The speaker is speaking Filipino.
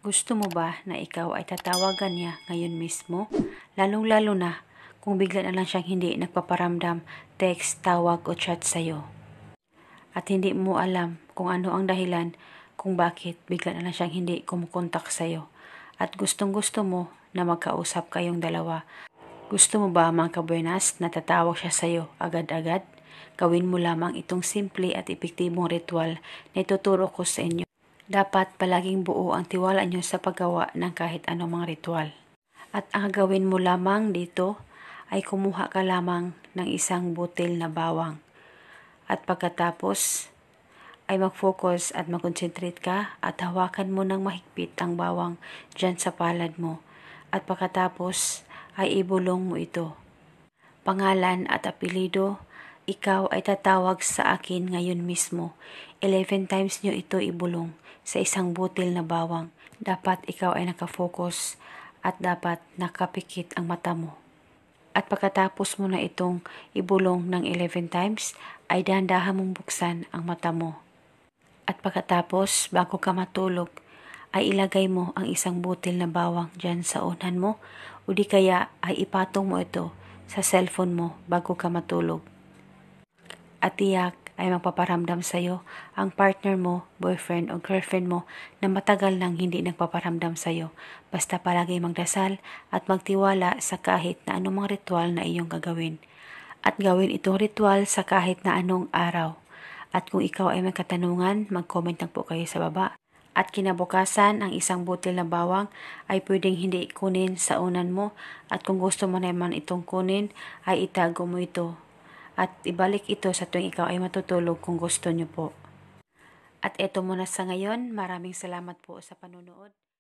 Gusto mo ba na ikaw ay tatawagan niya ngayon mismo? Lalong-lalo na kung bigla na lang siyang hindi nagpaparamdam, text, tawag o chat sa'yo. At hindi mo alam kung ano ang dahilan kung bakit bigla na lang siyang hindi kumukontak sa'yo. At gustong-gusto mo na magkausap kayong dalawa. Gusto mo ba mga kabuenas na tatawag siya sa'yo agad-agad? Gawin mo lamang itong simple at epektibong ritual na ituturo ko sa inyo. Dapat palaging buo ang tiwala nyo sa paggawa ng kahit anong mga ritual. At ang gawin mo lamang dito ay kumuha ka lamang ng isang butil na bawang. At pagkatapos ay mag-focus at mag-concentrate ka at hawakan mo ng mahigpit ang bawang dyan sa palad mo. At pagkatapos ay ibulong mo ito. Pangalan at apelido, ikaw ay tatawag sa akin ngayon mismo. 11 times nyo ito ibulong sa isang butil na bawang. Dapat ikaw ay nakafocus at dapat nakapikit ang mata mo. At pagkatapos mo na itong ibulong ng 11 times, ay dahan-dahan mong buksan ang mata mo. At pagkatapos, bago ka matulog, ay ilagay mo ang isang butil na bawang dyan sa unan mo o di kaya ay ipatong mo ito sa cellphone mo bago ka matulog. At tiyak ay magpaparamdam sa'yo ang partner mo, boyfriend o girlfriend mo na matagal nang hindi nagpaparamdam sa'yo. Basta palagi magdasal at magtiwala sa kahit na anong mga ritual na iyong gagawin. At gawin itong ritual sa kahit na anong araw. At kung ikaw ay may katanungan, mag-comment lang po kayo sa baba. At kinabukasan, ang isang butil na bawang ay pwedeng hindi kunin sa unan mo. At kung gusto mo naman itong kunin, ay itago mo ito. At ibalik ito sa tuwing ikaw ay matutulog kung gusto nyo po. At eto muna sa ngayon. Maraming salamat po sa panunood.